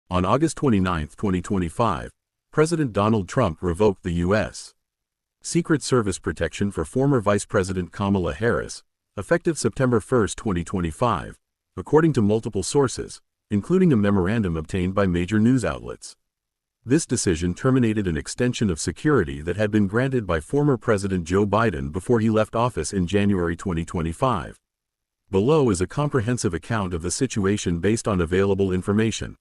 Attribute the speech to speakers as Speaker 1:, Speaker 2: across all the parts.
Speaker 1: On August 29, 2025, President Donald Trump revoked the U.S. Secret Service protection for former Vice President Kamala Harris, effective September 1, 2025, according to multiple sources, including a memorandum obtained by major news outlets. This decision terminated an extension of security that had been granted by former President Joe Biden before he left office in January 2025. Below is a comprehensive account of the situation based on available information.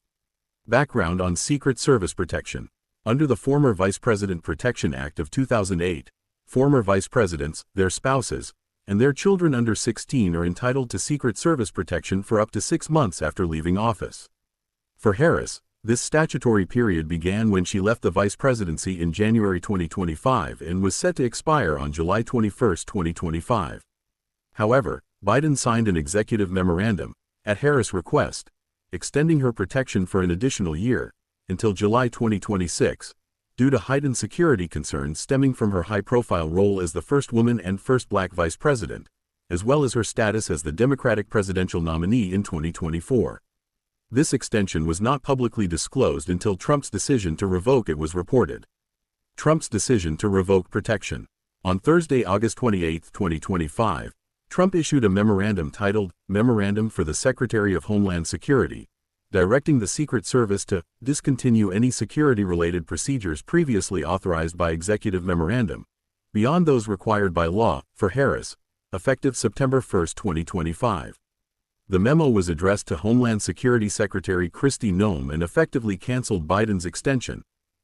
Speaker 1: Background on Secret Service protection. Under the former Vice President Protection Act of 2008, former vice presidents, their spouses, and their children under 16 are entitled to Secret Service protection for up to 6 months after leaving office. For Harris, this statutory period began when she left the vice presidency in January 2025 and was set to expire on July 21, 2025. However, Biden signed an executive memorandum, at Harris' request, extending her protection for an additional year, until July 2026, due to heightened security concerns stemming from her high-profile role as the first woman and first black vice president, as well as her status as the Democratic presidential nominee in 2024. This extension was not publicly disclosed until Trump's decision to revoke it was reported. Trump's decision to revoke protection. On Thursday, August 28, 2025, Trump issued a memorandum titled Memorandum for the Secretary of Homeland Security, directing the Secret Service to discontinue any security-related procedures previously authorized by executive memorandum, beyond those required by law, for Harris, effective September 1, 2025. The memo was addressed to Homeland Security Secretary Kristi Noem and effectively canceled Biden's extension,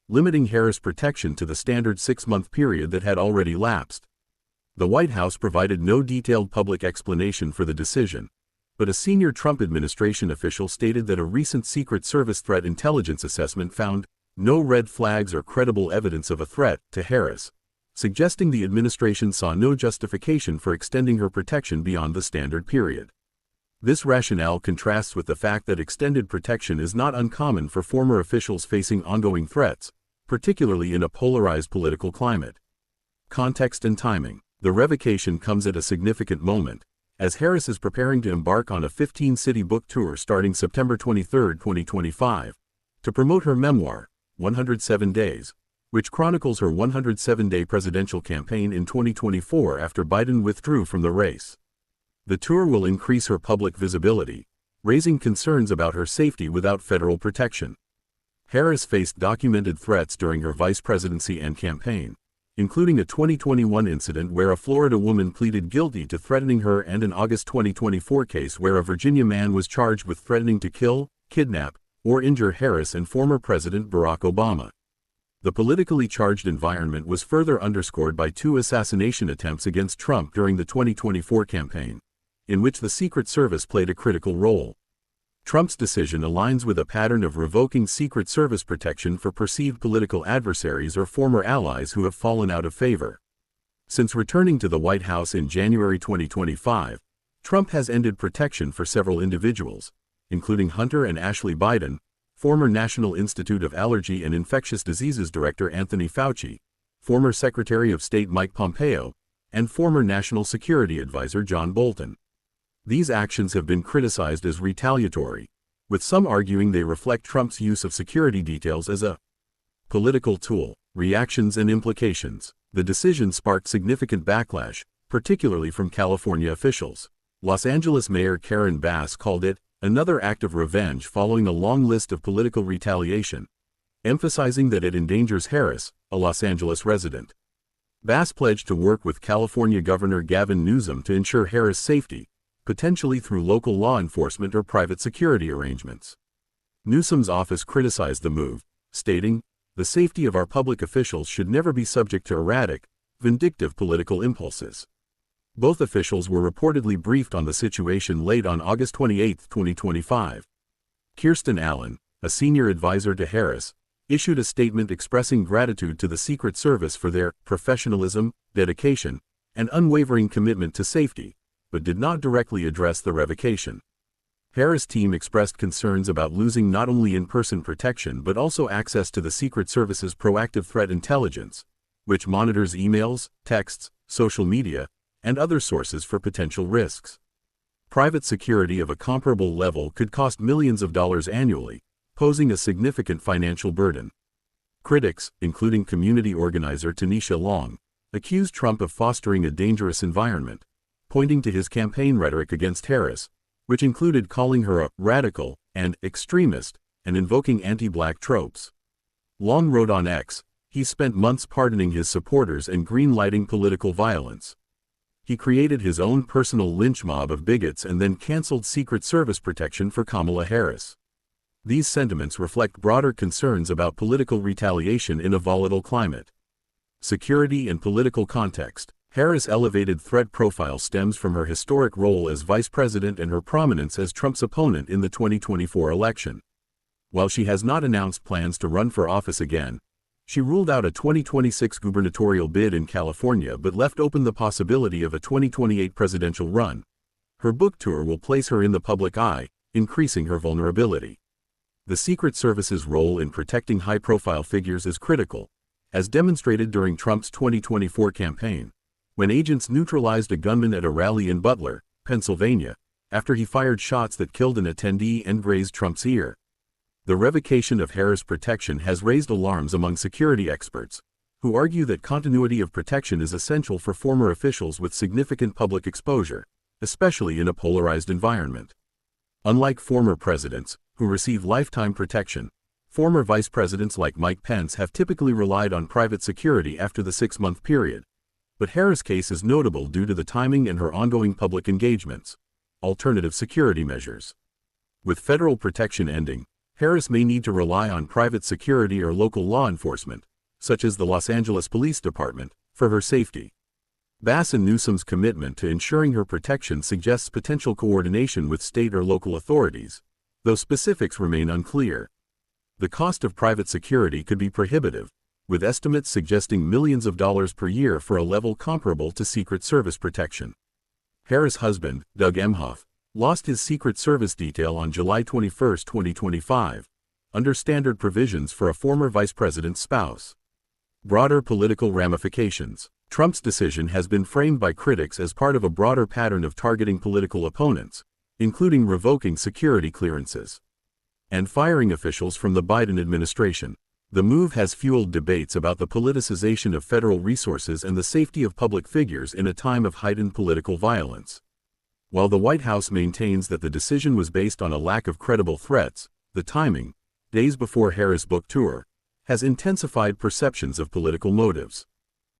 Speaker 1: limiting Harris' protection to the standard 6-month period that had already lapsed. The White House provided no detailed public explanation for the decision, but a senior Trump administration official stated that a recent Secret Service threat intelligence assessment found no red flags or credible evidence of a threat to Harris, suggesting the administration saw no justification for extending her protection beyond the standard period. This rationale contrasts with the fact that extended protection is not uncommon for former officials facing ongoing threats, particularly in a polarized political climate. Context and timing. The revocation comes at a significant moment, as Harris is preparing to embark on a 15-city book tour starting September 23, 2025, to promote her memoir, 107 Days, which chronicles her 107-day presidential campaign in 2024 after Biden withdrew from the race. The tour will increase her public visibility, raising concerns about her safety without federal protection. Harris faced documented threats during her vice presidency and campaign, including a 2021 incident where a Florida woman pleaded guilty to threatening her and an August 2024 case where a Virginia man was charged with threatening to kill, kidnap, or injure Harris and former President Barack Obama. The politically charged environment was further underscored by 2 assassination attempts against Trump during the 2024 campaign, in which the Secret Service played a critical role. Trump's decision aligns with a pattern of revoking Secret Service protection for perceived political adversaries or former allies who have fallen out of favor. Since returning to the White House in January 2025, Trump has ended protection for several individuals, including Hunter and Ashley Biden, former National Institute of Allergy and Infectious Diseases Director Anthony Fauci, former Secretary of State Mike Pompeo, and former National Security Advisor John Bolton. These actions have been criticized as retaliatory, with some arguing they reflect Trump's use of security details as a political tool. Reactions and implications. The decision sparked significant backlash, particularly from California officials. Los Angeles Mayor Karen Bass called it another act of revenge following a long list of political retaliation, emphasizing that it endangers Harris, a Los Angeles resident. Bass pledged to work with California Governor Gavin Newsom to ensure Harris' safety, potentially through local law enforcement or private security arrangements. Newsom's office criticized the move, stating, "The safety of our public officials should never be subject to erratic, vindictive political impulses." Both officials were reportedly briefed on the situation late on August 28, 2025. Kirsten Allen, a senior advisor to Harris, issued a statement expressing gratitude to the Secret Service for their professionalism, dedication, and unwavering commitment to safety, but did not directly address the revocation. Harris' team expressed concerns about losing not only in-person protection but also access to the Secret Service's proactive threat intelligence, which monitors emails, texts, social media, and other sources for potential risks. Private security of a comparable level could cost millions of dollars annually, posing a significant financial burden. Critics, including community organizer Tanisha Long, accused Trump of fostering a dangerous environment, pointing to his campaign rhetoric against Harris, which included calling her a radical and extremist and invoking anti-black tropes. Long wrote on X, he spent months pardoning his supporters and green-lighting political violence. He created his own personal lynch mob of bigots and then canceled Secret Service protection for Kamala Harris. These sentiments reflect broader concerns about political retaliation in a volatile climate. Security and political context. Harris' elevated threat profile stems from her historic role as vice president and her prominence as Trump's opponent in the 2024 election. While she has not announced plans to run for office again, she ruled out a 2026 gubernatorial bid in California but left open the possibility of a 2028 presidential run. Her book tour will place her in the public eye, increasing her vulnerability. The Secret Service's role in protecting high-profile figures is critical, as demonstrated during Trump's 2024 campaign, when agents neutralized a gunman at a rally in Butler, Pennsylvania, after he fired shots that killed an attendee and grazed Trump's ear. The revocation of Harris' protection has raised alarms among security experts, who argue that continuity of protection is essential for former officials with significant public exposure, especially in a polarized environment. Unlike former presidents, who receive lifetime protection, former vice presidents like Mike Pence have typically relied on private security after the 6-month period. But Harris' case is notable due to the timing and her ongoing public engagements. Alternative security measures. With federal protection ending, Harris may need to rely on private security or local law enforcement, such as the Los Angeles Police Department, for her safety. Bass and Newsom's commitment to ensuring her protection suggests potential coordination with state or local authorities, though specifics remain unclear. The cost of private security could be prohibitive, with estimates suggesting millions of dollars per year for a level comparable to Secret Service protection. Harris' husband, Doug Emhoff, lost his Secret Service detail on July 21, 2025, under standard provisions for a former vice president's spouse. Broader political ramifications. Trump's decision has been framed by critics as part of a broader pattern of targeting political opponents, including revoking security clearances and firing officials from the Biden administration. The move has fueled debates about the politicization of federal resources and the safety of public figures in a time of heightened political violence. While the White House maintains that the decision was based on a lack of credible threats, the timing, days before Harris' book tour, has intensified perceptions of political motives.